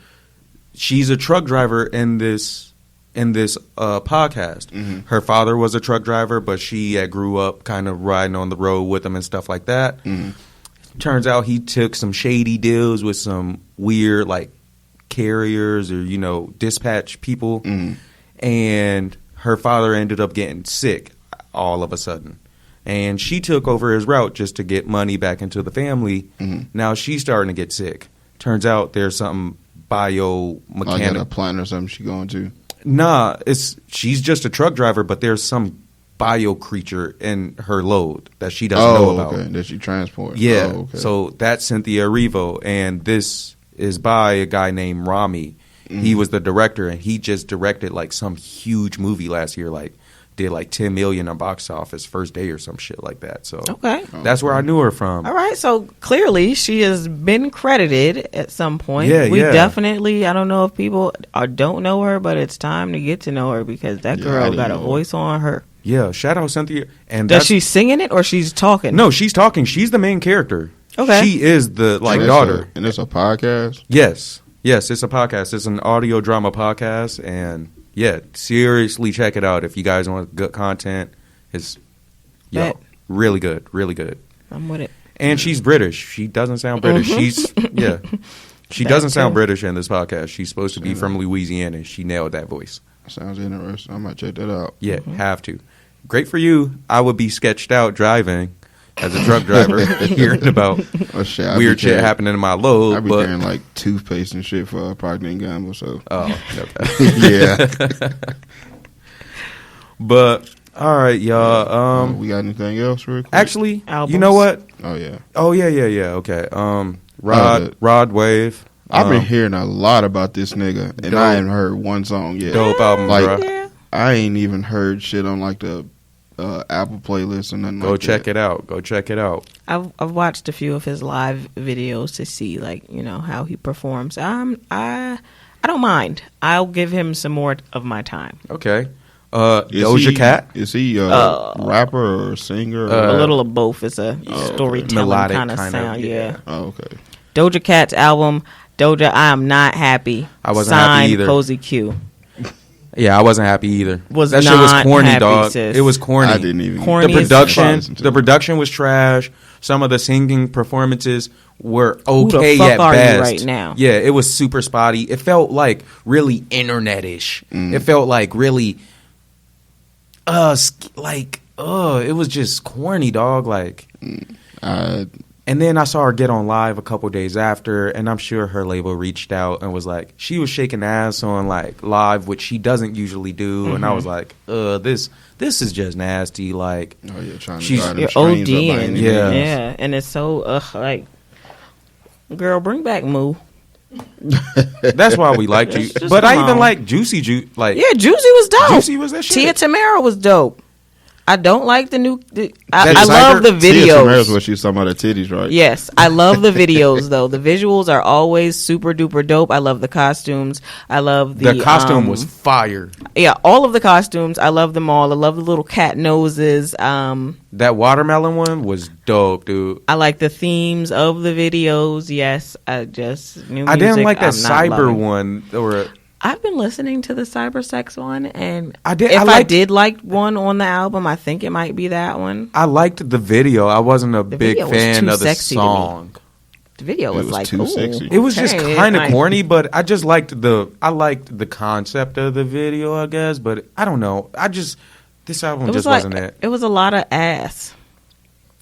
She's a truck driver in this podcast. Mm-hmm. Her father was a truck driver, but she grew up kind of riding on the road with him and stuff like that. Mm-hmm. Turns out he took some shady deals with some weird, like, carriers or, dispatch people. Mm. And her father ended up getting sick all of a sudden. And she took over his route just to get money back into the family. Mm-hmm. Now she's starting to get sick. Turns out there's something biomechanical. Like a plant or something she going to? Nah, she's just a truck driver, but there's some bio creature in her load that she doesn't know about. Okay. That she transports. Yeah. Oh, okay. So that's Cynthia Areevo, and this is by a guy named Rami. Mm-hmm. He was the director, and he just directed like some huge movie last year, like did like 10 million on box office first day or some shit like that. So Okay. that's where I knew her from. All right, so clearly she has been credited at some point. Yeah, we yeah. definitely, I don't know if people don't know her, but it's time to get to know her because that Yeah, I girl didn't got a know her. voice on her. Yeah, shout out Cynthia. And Does she singing it or she's talking? No, she's talking. She's the main character. Okay. She is the like And it's daughter. and it's a podcast. Yes, it's a podcast. It's an audio drama podcast, and yeah, seriously check it out if you guys want good content. It's Bet. really good, really good. I'm with it. And she's British. She doesn't sound British. She That doesn't sound too. British in this podcast. She's supposed to be from Louisiana. She nailed that voice. Sounds interesting. I might check that out. Yeah, have to. Great for you. I would be sketched out driving as a truck driver, hearing about Oh, shit, I weird be shit carrying- happening in my I load. be But carrying like toothpaste and shit for Procter & Gamble. So okay. yeah. But all right, y'all. We got anything else real quick? Actually, Albums. you know what? Oh yeah. Oh yeah. Okay. Rod Wave. I've been hearing a lot about this nigga, and Dope. I haven't heard one song yet. Dope album, Like, bro. Yeah. I ain't even heard shit on like the Apple playlist or nothing. Go like check that. it out. Go check it out. I've watched a few of his live videos to see how he performs. I don't mind. I'll give him some more of my time. Okay. Is Doja he- Cat. Is he a rapper or singer? A little of both. It's a storytelling Melodic kind of kind of, sound. Yeah. Oh, okay. Doja Cat's album, Doja, I Am Not Happy. I wasn't happy Signed either. Cozy Q. Yeah, I wasn't happy either. Was that shit was not corny, happy, dog. sis. It was corny. I didn't even. Corny The as production was trash. Some of the singing performances were Who the okay fuck at are you best. right now? Yeah, it was super spotty. It felt like really internet-ish. It felt like really, it was just corny, dog. Like, and then I saw her get on live a couple days after, and I'm sure her label reached out and was like, she was shaking ass on like live, which she doesn't usually do, and I was like, this is just nasty. Like, Oh yeah, trying to She's- drive them You're streams up by ODing. any Yeah. means. Yeah. And it's so, like, girl, bring back Moo. that's why we liked you. Just But I come even on. like Juicy Juice. Like, Yeah, Juicy was dope. Juicy was that shit. Tia Tamara was dope. I don't like the new. That I love the Tia Tamara's videos. what she's talking about her titties, right? Yes, I love the videos though. The visuals are always super duper dope. I love the costumes. I love the costume was fire. yeah, all of the costumes. I love them all. I love the little cat noses. That watermelon one was dope, dude. I like the themes of the videos. Yes, I just new I didn't music, like that I'm not cyber loving. one. Or I've been listening to the cyber sex one, and I did- If I I, liked- did like one on the album, I think it might be that one. I liked the video. I wasn't a big video was fan too of the sexy to me. song. The video was, was like too ooh, sexy. It was just okay, kind of like- corny, but I just liked the concept of the video, I guess. But I don't know. This album It was just like wasn't it. it was a lot of ass.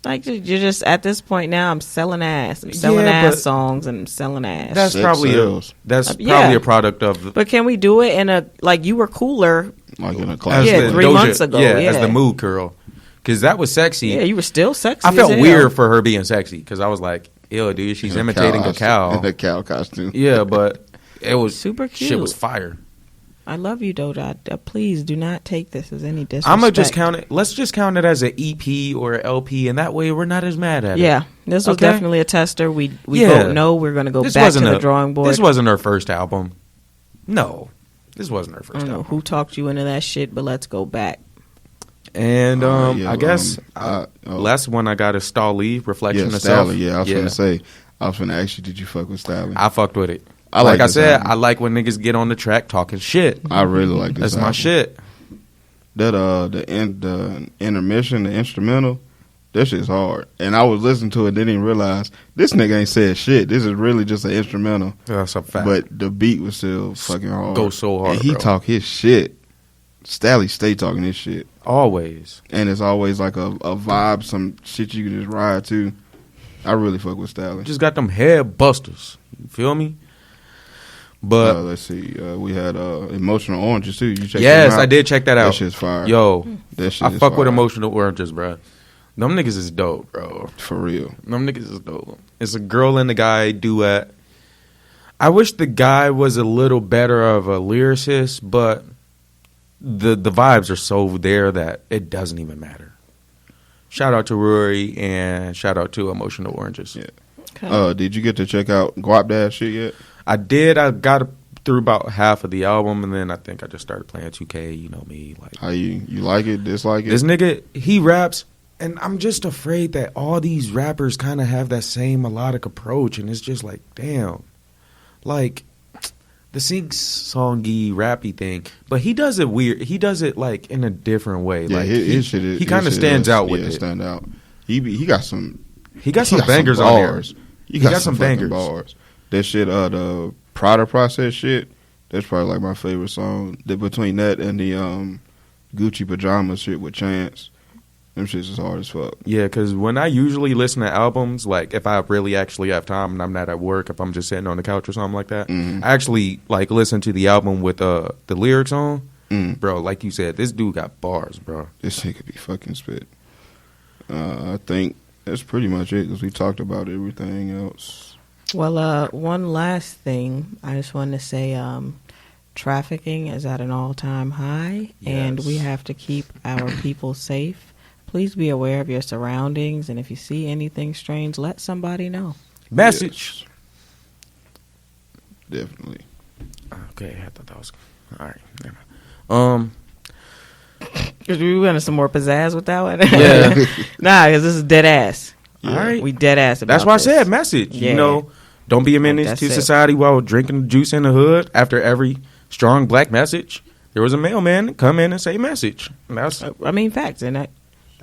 Like you're just at this point now. I'm selling ass. I'm selling Yeah, ass but songs and I'm selling ass. That's Sex probably sells. Yeah. a product of but can we do it in a like you were cooler? Like in a as class. Yeah, the 3 months ago, as yeah. the mood girl, because that was sexy. Yeah, you were still sexy. I felt as hell. weird for her being sexy because I was like, ew, dude, she's In imitating a cow. In a cow costume. Yeah, but it was Super Shit cute. was fire. I love you, Doja. Please do not take this as any disrespect. I'm gonna just count it. Let's just count it as an EP or an LP, and that way we're not as mad at it. Yeah, this was Okay. definitely a tester. We Yeah. vote no. We're gonna go This back to wasn't the a- drawing board. This wasn't her first album. No, this wasn't her I first don't know album. who talked you into that shit, but let's go back. And Yeah, I guess oh. last one I got is Stalley, Reflection Yeah, of Self. Stalley. Yeah, I was gonna say. I was gonna ask you, did you fuck with Stalley? I fucked with it. I like like I this said, album. I like when niggas get on the track talking shit. I really like this. That's my album. shit. That the intermission, the instrumental, that shit's hard. And I was listening to it, didn't even realize this nigga ain't said shit. This is really just an instrumental. That's a fact. But the beat was still fucking hard. Go so hard, And he bro. talk his shit. Stalley stay talking his shit. Always. And it's always like a vibe, some shit you can just ride to. I really fuck with Stalley. Just got them head busters. You feel me? But Let's see. We had Emotional Oranges too. You checked yes, them out? I did check that That out. shit's fire. Yo, That shit I is fuck with fire. Emotional Oranges, bro. Them niggas is dope, bro. For real. Them niggas is dope. It's a girl and a guy duet. I wish the guy was a little better of a lyricist, but the vibes are so there that it doesn't even matter. Shout out to Rory and shout out to Emotional Oranges. Yeah. Okay. Did you get to check out Guap Dad shit yet? I did. I got through about half of the album, and then I think I just started playing 2K. You know me, like How you like it, dislike it? this nigga. He raps, and I'm just afraid that all these rappers kind of have that same melodic approach, and it's just like, damn, like the sing-songy rappy thing. But he does it weird. He does it like in a different way. Yeah, like his shit is, he kind of stands out with it. Stand out. He got some. He got some bangers on there. He got some fucking bangers. bars. That shit, the Prada Process shit. That's probably like my favorite song. Between that and the Gucci Pajamas shit with Chance, them shits is hard as fuck. Yeah, because when I usually listen to albums, like if I really actually have time and I'm not at work, if I'm just sitting on the couch or something like that, Mhm. I actually like listen to the album with the lyrics on. Mm. Bro, like you said, this dude got bars, bro. This shit could be fucking spit. I think that's pretty much it because we talked about everything else. Well, one last thing. I just want to say trafficking is at an all-time high, and we Yes. have to keep our people safe. Please be aware of your surroundings, and if you see anything strange, let somebody know. Message. Yes. Definitely. Okay, I thought that was all right. Never mind. Because we went into some more pizzazz with that one. Yeah. Nah, because this is dead ass. All right. We dead ass about That's why I this. said message. Yeah. You know, don't be a menace That's to it. society while drinking juice in the hood. After every strong black message, there was a mailman come in and say message. And that's I mean, facts, and that,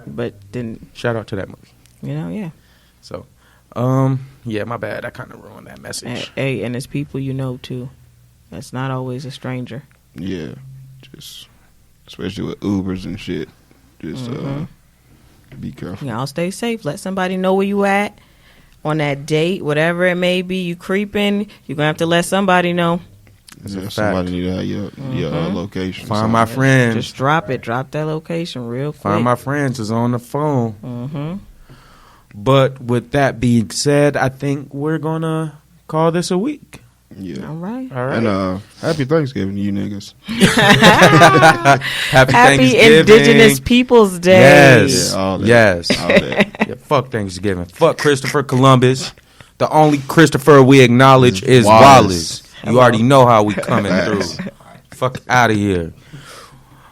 but then, shout out to that movie. yeah. So, yeah, my bad. I kind of ruined that message. Hey, and it's people you know, too. That's not always a stranger. Yeah. Just especially with Ubers and shit. Just be careful. Y'all stay safe. Let somebody know where you at on that date, whatever it may be. You creeping, you're going to have to let somebody know. That's a Yeah, fact. somebody need to have your location. Find my friends. Just drop it. Drop that location real quick. Find my friends is on the phone. Mm-hmm. But with that being said, I think we're going to call this a week. Yeah. All right. All right. And happy Thanksgiving to you niggas. Happy Thanksgiving. Indigenous Peoples Day. Yes. Yeah, all that. Yes. All that. Yeah, fuck Thanksgiving. Fuck Christopher Columbus. The only Christopher we acknowledge is Wallace. You already know how we coming Facts. through. Fuck out of here.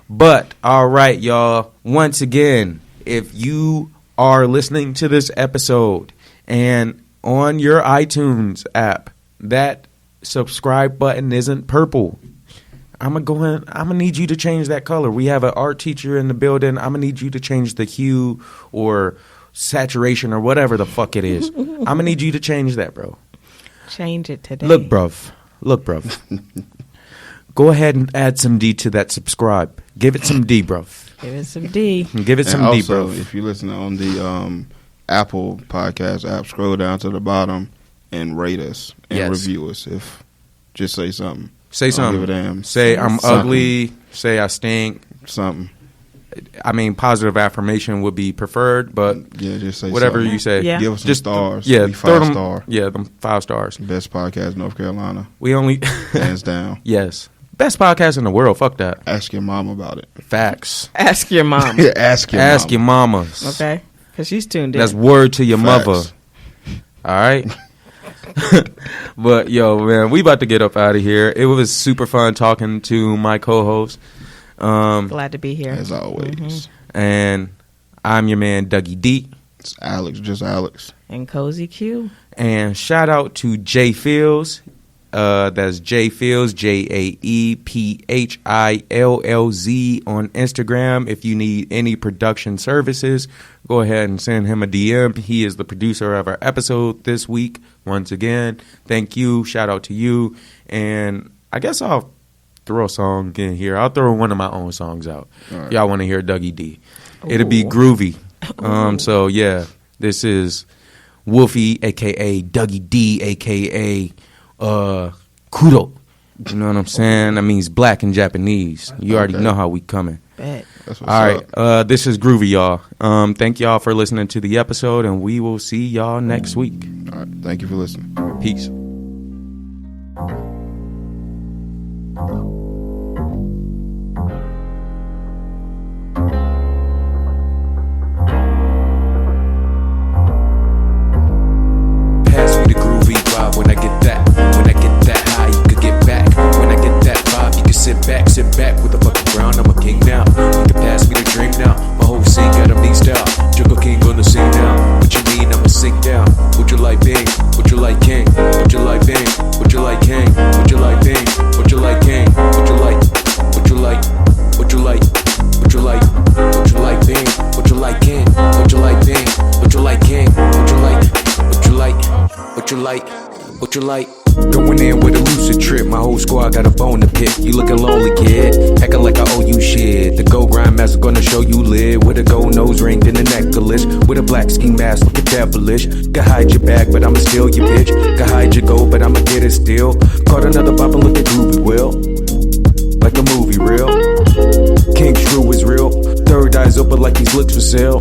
But, all right, y'all. Once again, if you are listening to this episode and on your iTunes app, that subscribe button isn't purple, I'm gonna need you to change that color. We have an art teacher in the building. I'm gonna need you to change the hue or saturation or whatever the fuck it is. I'm gonna need you to change that, bro. Change it today. Look, bruv. Go ahead and add some D to that subscribe. Give it some D, bruv. Give it some D. Give it some And D, also, bruv. if you listen on the Apple Podcast app, scroll down to the bottom and rate us and Yes. review us. Just say something. Say Don't something. give a damn. Say I'm Something. ugly. Say I stink. Something. I mean, positive affirmation would be preferred, but Yeah, just say whatever something. you say. Yeah. Give us some Just stars. Yeah, We throw 5 them. star. Yeah, them 5 stars. Best podcast in North Carolina. We only Hands down. yes, best podcast in the world. Fuck that. Ask your mom about it. Facts. Ask your mom. Ask your Ask mom. your mamas. Okay? Because she's tuned in. That's word to your Facts. mother. All right. But yo, man, we about to get up out of here. It was super fun talking to my co-host. Glad to be here. As always. Mm-hmm. And I'm your man Dougie D. It's Alex, just Alex. And Cozy Q. And shout out to Jay Fields. That's Jay Fields, JaePhillz on Instagram. If you need any production services, go ahead and send him a DM. He is the producer of our episode this week. Once again, thank you. Shout out to you. And I guess I'll throw a song in here. I'll throw one of my own songs out. All right. Y'all want to hear Dougie D. It'll be Ooh. groovy. So yeah, this is Wolfie, aka Dougie D, aka Kudo. You know what I'm saying? That means black in Japanese. You already Okay. know how we coming. Bet. That's what's All right, up. this is groovy, y'all. Thank y'all for listening to the episode, and we will see y'all next week. All right. Thank you for listening. Peace. like? What you like? Going in with a lucid trip, my whole squad got a bone to pick. You looking lonely, kid, acting like I owe you shit. The gold grind master gonna show you live. With a gold nose ring and a necklace, with a black ski mask looking devilish. Can hide your bag, but I'ma steal your bitch. Can hide your gold, but I'ma get it still. Caught another bop and look at groovy will, like a movie real. King Shrew is real, third eyes open like these looks for sale.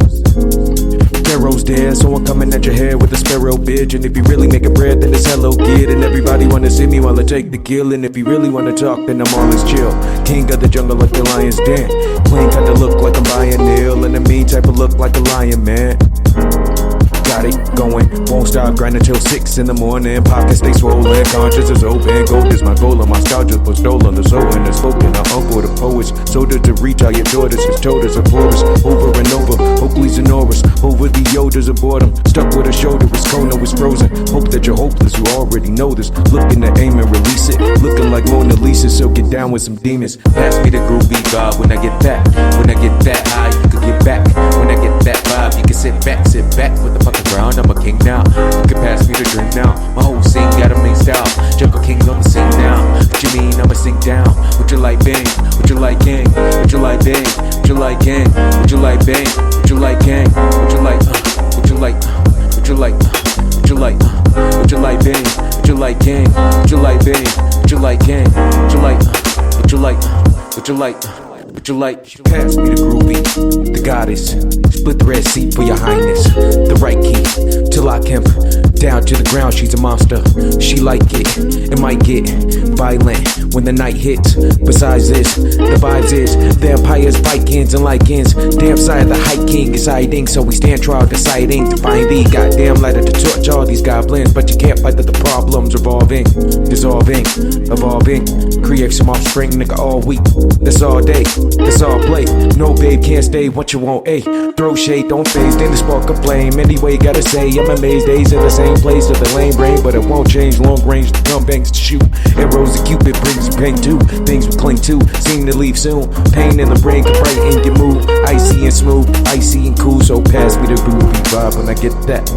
Pharaoh's dead, someone coming at your head with a sparrow bitch. And if you really making bread, then it's hello kid. And everybody wanna see me while I take the kill. And if you really wanna talk, then I'm always chill. King of the jungle like the lion's den. Clean kinda look like I'm buying nail. And the mean type of look like a lion, man. Got it going, won't stop grinding till 6 in the morning. Pockets stay swollen, conscious is open. Gold is my goal, and my nostalgia was stolen. The soul and the spoken, our uncle the poets. Sold it to reach out your daughters, his told us a chorus. Over and over, Oakley's and Norris. Over the odors of boredom, stuck with a shoulder, his Kona was frozen. Hope that you're hopeless, you already know this. Looking to aim and release it, looking like Mona Lisa, so get down with some demons. Pass me the groovy vibe when I get that. When I get that high, you can get back. When I get that vibe, you can sit back with the fucking ground. I'm a king now. You can pass me the drink now. My whole scene got a main style. Jungle King's on the scene now. What you mean I'ma sink down? What you like bang? What you like gang? What you like bang? What you like gang? What you like bang? What you like gang? What you like? What you like? What you like? What you like? What you like bang? What you like gang? What you like bang? What you like gang? What you like? What you like? What you like? What you like? Pass me the groovy, the goddess. Split the red seat for your highness. The right key, till I camp down to the ground. She's a monster. She like it might get violent when the night hits. Besides this, the vibes is vampires, Vikings, and Lycans. Damn side of the hiking is hiding, so we stand trial deciding to find the goddamn lighter to torch all these goblins. But you can't fight the problems revolving, dissolving, evolving. Create some offspring, nigga, all week. That's all day. It's all play. No babe can't stay what you want, ayy. Throw shade, don't phase, then the spark a flame. Anyway, gotta say, I'm amazed days in the same place with the lame brain, but it won't change. Long range, the gun bangs to shoot. Arrows and Cupid brings you pain too. Things we cling to, seem to leave soon. Pain in the brain can brighten your mood. Icy and smooth, icy and cool. So pass me the groovy vibe when I get that.